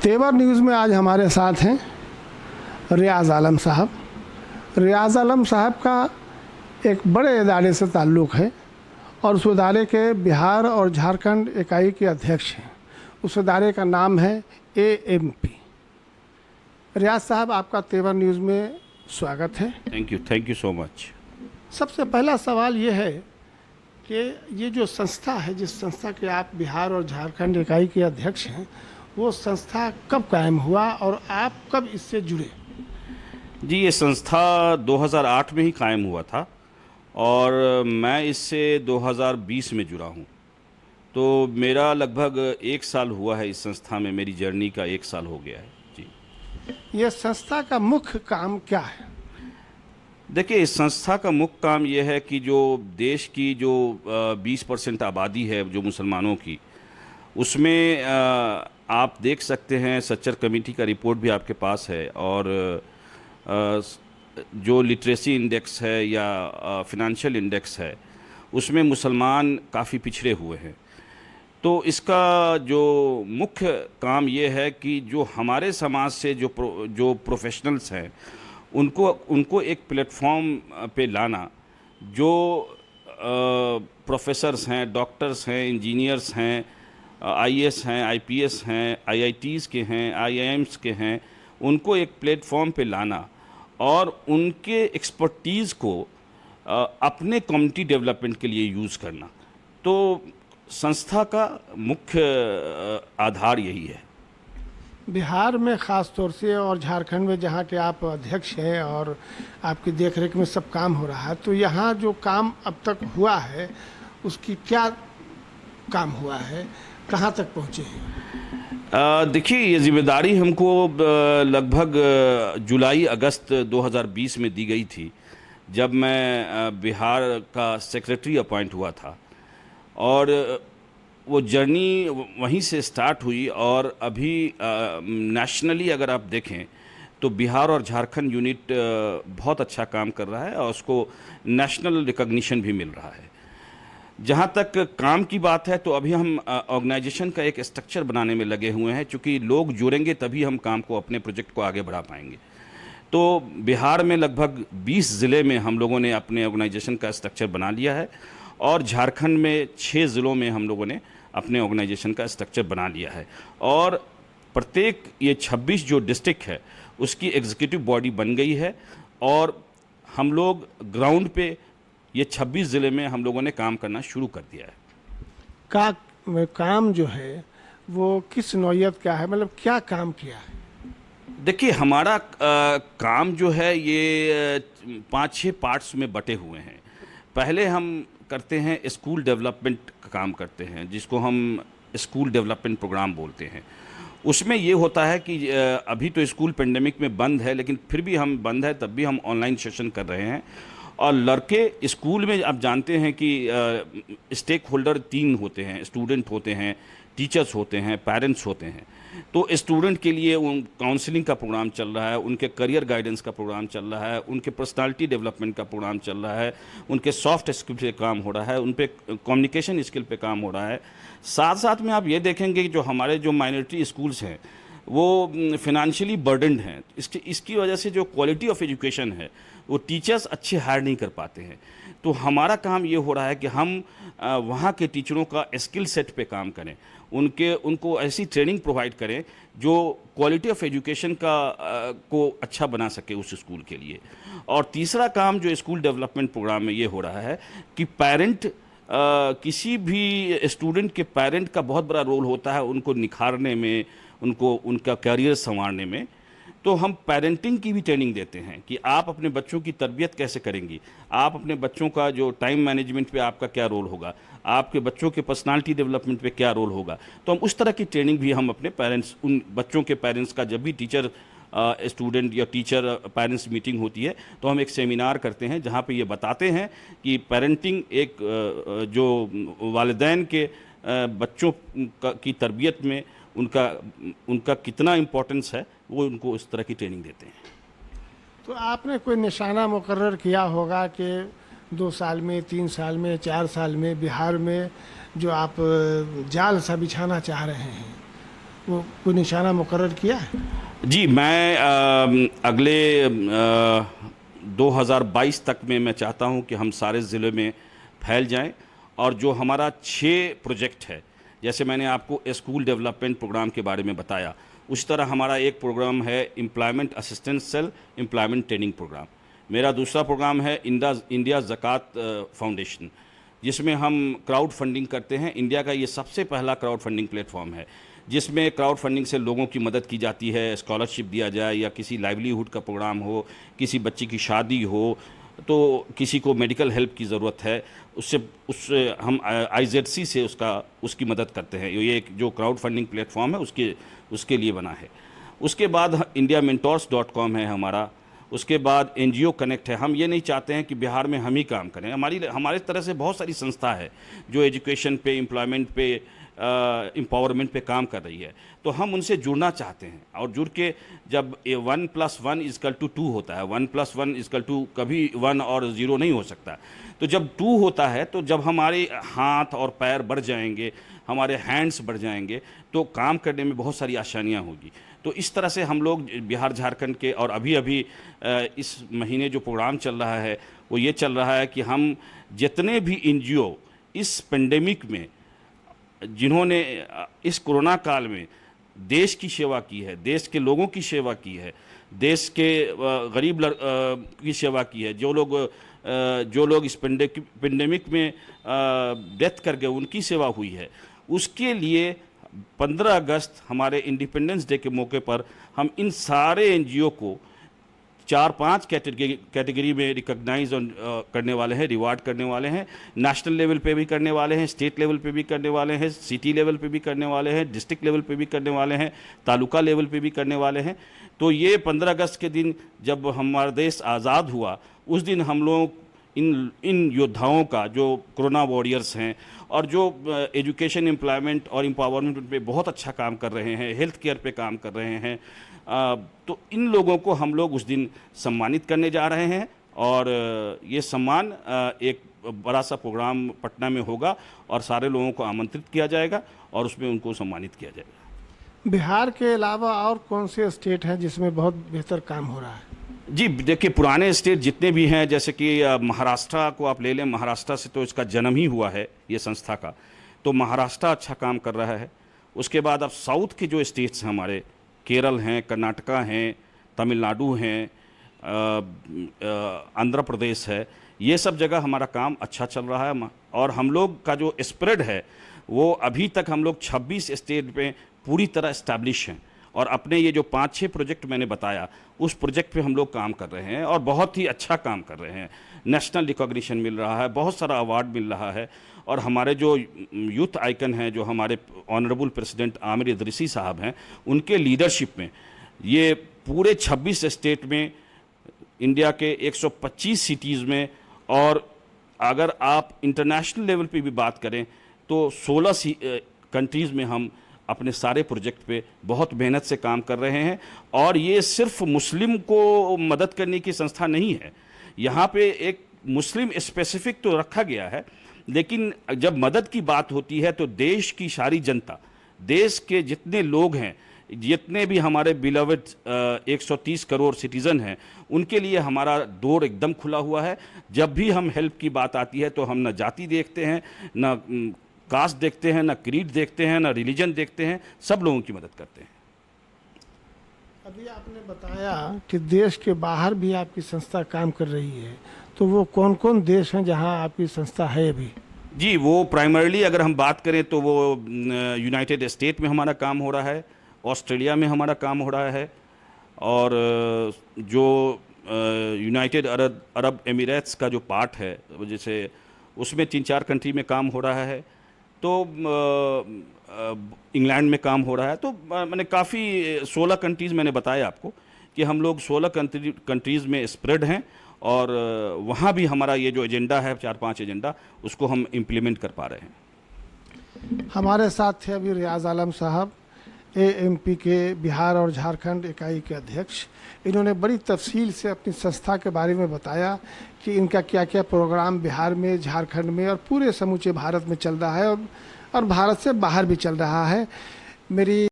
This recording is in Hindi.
तेवर न्यूज़ में आज हमारे साथ हैं रियाज़ आलम साहब। रियाज़ आलम साहब का एक बड़े इदारे से ताल्लुक़ है और उस इदारे के बिहार और झारखंड इकाई के अध्यक्ष हैं। उस इदारे का नाम है AMP। रियाज़ साहब, आपका तेवर न्यूज़ में स्वागत है। Thank you so much. सबसे पहला सवाल ये है कि ये जो संस्था है, जिस संस्था के आप बिहार और झारखंड इकाई के अध्यक्ष हैं, वो संस्था कब कायम हुआ और आप कब इससे जुड़े? जी, ये संस्था 2008 में ही कायम हुआ था और मैं इससे 2020 में जुड़ा हूँ। तो मेरा लगभग 1 साल हुआ है इस संस्था में, मेरी जर्नी का 1 साल हो गया है जी। ये संस्था का मुख्य काम क्या है? देखिए, इस संस्था का मुख्य काम ये है कि जो देश की जो 20% आबादी है जो मुसलमानों की, उसमें आप देख सकते हैं सच्चर कमेटी का रिपोर्ट भी आपके पास है और जो लिटरेसी इंडेक्स है या फिनेंशियल इंडेक्स है, उसमें मुसलमान काफ़ी पिछड़े हुए हैं। तो इसका जो मुख्य काम ये है कि जो हमारे समाज से जो प्रोफेशनल्स हैं उनको एक प्लेटफॉर्म पे लाना, जो प्रोफेसर्स हैं, डॉक्टर्स हैं, इंजीनियर्स हैं, IAS हैं, IPS हैं, IITs के हैं, IIMs के हैं, उनको एक प्लेटफॉर्म पे लाना और उनके एक्सपर्टीज़ को अपने कम्युनिटी डेवलपमेंट के लिए यूज़ करना। तो संस्था का मुख्य आधार यही है। बिहार में ख़ास तौर से और झारखंड में, जहाँ के आप अध्यक्ष हैं और आपकी देखरेख में सब काम हो रहा है, तो यहाँ जो काम अब तक हुआ है उसकी क्या काम हुआ है, कहाँ तक पहुँचे हैं? देखिए, ये जिम्मेदारी हमको लगभग जुलाई अगस्त 2020 में दी गई थी, जब मैं बिहार का सेक्रेटरी अपॉइंट हुआ था और वो जर्नी वहीं से स्टार्ट हुई और अभी नेशनली अगर आप देखें तो बिहार और झारखंड यूनिट बहुत अच्छा काम कर रहा है और उसको नेशनल रिकॉग्निशन भी मिल रहा है। जहाँ तक काम की बात है तो अभी हम ऑर्गेनाइजेशन का एक स्ट्रक्चर बनाने में लगे हुए हैं, क्योंकि लोग जुड़ेंगे तभी हम काम को, अपने प्रोजेक्ट को आगे बढ़ा पाएंगे। तो बिहार में लगभग 20 ज़िले में हम लोगों ने अपने ऑर्गेनाइजेशन का स्ट्रक्चर बना लिया है और झारखंड में 6 ज़िलों में हम लोगों ने अपने ऑर्गेनाइजेशन का स्ट्रक्चर बना लिया है और प्रत्येक ये 26 जो डिस्ट्रिक्ट है उसकी एग्जीक्यूटिव बॉडी बन गई है और हम लोग ग्राउंड पे ये 26 ज़िले में हम लोगों ने काम करना शुरू कर दिया है। काम जो है वो किस नौयत का है, मतलब क्या काम किया है? देखिए, हमारा काम जो है ये 5-6 पार्ट्स में बटे हुए हैं। पहले हम करते हैं स्कूल डेवलपमेंट का काम करते हैं, जिसको हम स्कूल डेवलपमेंट प्रोग्राम बोलते हैं। उसमें ये होता है कि अभी तो स्कूल पेंडेमिक में बंद है, लेकिन फिर भी हम बंद है तब भी हम ऑनलाइन सेशन कर रहे हैं और लड़के स्कूल में, आप जानते हैं कि स्टेक होल्डर 3 होते हैं, स्टूडेंट होते हैं, टीचर्स होते हैं, पेरेंट्स होते हैं। तो स्टूडेंट के लिए उन काउंसलिंग का प्रोग्राम चल रहा है, उनके करियर गाइडेंस का प्रोग्राम चल रहा है, उनके पर्सनालिटी डेवलपमेंट का प्रोग्राम चल रहा है, उनके सॉफ्ट स्किल पे काम हो रहा है, उन पे कम्युनिकेशन स्किल पे काम हो रहा है। साथ साथ में आप ये देखेंगे कि जो हमारे जो माइनॉरिटी स्कूल्स हैं वो फिनेंशियली बर्डनड हैं। इसकी वजह से जो क्वालिटी ऑफ एजुकेशन है वो टीचर्स अच्छे हायर नहीं कर पाते हैं। तो हमारा काम ये हो रहा है कि हम वहाँ के टीचरों का स्किल सेट पे काम करें, उनको ऐसी ट्रेनिंग प्रोवाइड करें जो क्वालिटी ऑफ एजुकेशन को अच्छा बना सके उस स्कूल के लिए। और तीसरा काम जो स्कूल डेवलपमेंट प्रोग्राम में ये हो रहा है कि पेरेंट, किसी भी स्टूडेंट के पेरेंट का बहुत बड़ा रोल होता है उनको निखारने में, उनका करियर संवारने में। तो हम पेरेंटिंग की भी ट्रेनिंग देते हैं कि आप अपने बच्चों की तरबियत कैसे करेंगी, आप अपने बच्चों का जो टाइम मैनेजमेंट पे आपका क्या रोल होगा, आपके बच्चों के पर्सनालिटी डेवलपमेंट पे क्या रोल होगा। तो हम उस तरह की ट्रेनिंग भी हम अपने पेरेंट्स, उन बच्चों के पेरेंट्स का, जब भी टीचर स्टूडेंट या टीचर पेरेंट्स मीटिंग होती है तो हम एक सेमिनार करते हैं जहाँ पे ये बताते हैं कि पेरेंटिंग एक जो वालिदैन के बच्चों की तरबियत में उनका कितना इम्पोर्टेंस है, वो उनको इस तरह की ट्रेनिंग देते हैं। तो आपने कोई निशाना मुकर्रर किया होगा कि 2 साल में, 3 साल में, 4 साल में बिहार में जो आप जाल सा बिछाना चाह रहे हैं, वो कोई निशाना मुकर्रर किया है? जी, मैं अगले 2022 तक में मैं चाहता हूं कि हम सारे ज़िले में फैल जाएं, और जो हमारा 6 प्रोजेक्ट है, जैसे मैंने आपको स्कूल डेवलपमेंट प्रोग्राम के बारे में बताया, उस तरह हमारा एक प्रोग्राम है employment assistance cell employment training program. मेरा दूसरा प्रोग्राम है इंडिया ज़कात फाउंडेशन, जिसमें हम क्राउड फंडिंग करते हैं। इंडिया का ये सबसे पहला क्राउड फंडिंग प्लेटफॉर्म है जिसमें क्राउड फंडिंग से लोगों की मदद की जाती है, स्कॉलरशिप दिया जाए, या किसी लाइवलीहुड का प्रोग्राम हो, किसी बच्चे की शादी हो, तो किसी को मेडिकल हेल्प की ज़रूरत है, उससे हम IZC से उसकी मदद करते हैं। ये एक जो क्राउड फंडिंग प्लेटफॉर्म है उसके लिए बना है। उसके बाद indiamentors.com है हमारा। उसके बाद NGO कनेक्ट है। हम ये नहीं चाहते हैं कि बिहार में हम ही काम करें, हमारे तरह से बहुत सारी संस्था है जो एजुकेशन पे, एम्प्लॉयमेंट पे, एम्पावरमेंट पे काम कर रही है, तो हम उनसे जुड़ना चाहते हैं। और जुड़ के जब 1+1=2 होता है, 1+1=2, कभी 1 और 0 नहीं हो सकता। तो जब 2 होता है, तो जब हमारे हाथ और पैर बढ़ जाएंगे, हमारे हैंड्स बढ़ जाएंगे, तो काम करने में बहुत सारी आसानियाँ होगी। तो इस तरह से हम लोग बिहार झारखंड के, और अभी इस महीने जो प्रोग्राम चल रहा है वो ये चल रहा है कि हम जितने भी NGO इस पेंडेमिक में, जिन्होंने इस कोरोना काल में देश की सेवा की है, देश के लोगों की सेवा की है, देश के गरीब की सेवा की है, जो लोग इस पेंडेमिक में डेथ कर गए, उनकी सेवा हुई है, उसके लिए 15 अगस्त हमारे इंडिपेंडेंस डे के मौके पर हम इन सारे NGO को 4-5 कैटेगरी में रिकॉग्नाइज करने वाले हैं, रिवार्ड करने वाले हैं। नेशनल लेवल पे भी करने वाले हैं, स्टेट लेवल पे भी करने वाले हैं, सिटी लेवल पे भी करने वाले हैं, डिस्ट्रिक्ट लेवल पे भी करने वाले हैं, तालुका लेवल पे भी करने वाले हैं। तो ये 15 अगस्त के दिन जब हमारा देश आज़ाद हुआ, उस दिन हम लोग इन योद्धाओं का, जो कोरोना वॉरियर्स हैं और जो एजुकेशन, एम्प्लॉयमेंट और एम्पावरमेंट पे बहुत अच्छा काम कर रहे हैं, हेल्थ केयर पे काम कर रहे हैं, तो इन लोगों को हम लोग उस दिन सम्मानित करने जा रहे हैं। और ये सम्मान एक बड़ा सा प्रोग्राम पटना में होगा और सारे लोगों को आमंत्रित किया जाएगा और उसमें उनको सम्मानित किया जाएगा। बिहार के अलावा और कौन से स्टेट हैं जिसमें बहुत बेहतर काम हो रहा है? जी देखिए, पुराने स्टेट जितने भी हैं, जैसे कि महाराष्ट्र को आप ले लें, महाराष्ट्र से तो इसका जन्म ही हुआ है ये संस्था का, तो महाराष्ट्र अच्छा काम कर रहा है। उसके बाद अब साउथ के जो स्टेट्स हैं हमारे, केरल हैं, कर्नाटका हैं, तमिलनाडु हैं, आंध्र प्रदेश है, ये सब जगह हमारा काम अच्छा चल रहा है। और हम लोग का जो स्प्रेड है वो अभी तक हम लोग 26 स्टेट में पूरी तरह इस्टेब्लिश हैं। और अपने ये जो 5-6 प्रोजेक्ट मैंने बताया, उस प्रोजेक्ट पे हम लोग काम कर रहे हैं और बहुत ही अच्छा काम कर रहे हैं। नेशनल रिकॉग्निशन मिल रहा है, बहुत सारा अवार्ड मिल रहा है। और हमारे जो यूथ आइकन हैं, जो हमारे ऑनरेबल प्रेसिडेंट आमिर इदरीसी साहब हैं, उनके लीडरशिप में ये पूरे 26 स्टेट में, इंडिया के 125 सिटीज़ में, और अगर आप इंटरनेशनल लेवल पे भी बात करें तो 16 कंट्रीज़ में हम अपने सारे प्रोजेक्ट पे बहुत मेहनत से काम कर रहे हैं। और ये सिर्फ मुस्लिम को मदद करने की संस्था नहीं है, यहाँ पे एक मुस्लिम स्पेसिफिक तो रखा गया है, लेकिन जब मदद की बात होती है तो देश की सारी जनता, देश के जितने लोग हैं, जितने भी हमारे बिलवेड 130 करोड़ सिटीज़न हैं, उनके लिए हमारा डोर एकदम खुला हुआ है। जब भी हम हेल्प की बात आती है तो हम न जाति देखते हैं, न कास्ट देखते हैं, ना क्रीड देखते हैं, ना रिलीजन देखते हैं, सब लोगों की मदद करते हैं। अभी आपने बताया कि देश के बाहर भी आपकी संस्था काम कर रही है, तो वो कौन कौन देश हैं जहां आपकी संस्था है अभी? जी, वो प्राइमरली अगर हम बात करें तो वो यूनाइटेड स्टेट में हमारा काम हो रहा है, ऑस्ट्रेलिया में हमारा काम हो रहा है, और जो यूनाइटेड अरब एमिरेट्स का जो पार्ट है, जैसे उसमें 3-4 कंट्री में काम हो रहा है, तो इंग्लैंड में काम हो रहा है। तो मैंने काफ़ी 16 कंट्रीज़ मैंने बताया आपको कि हम लोग 16 कंट्रीज़ में स्प्रेड हैं, और वहाँ भी हमारा ये जो एजेंडा है, 4-5 एजेंडा, उसको हम इम्प्लीमेंट कर पा रहे हैं। हमारे साथ थे अभी रियाज आलम साहब, AMP के बिहार और झारखंड इकाई के अध्यक्ष। इन्होंने बड़ी तफसील से अपनी संस्था के बारे में बताया कि इनका क्या क्या प्रोग्राम बिहार में, झारखंड में और पूरे समूचे भारत में चल रहा है, और भारत से बाहर भी चल रहा है। मेरी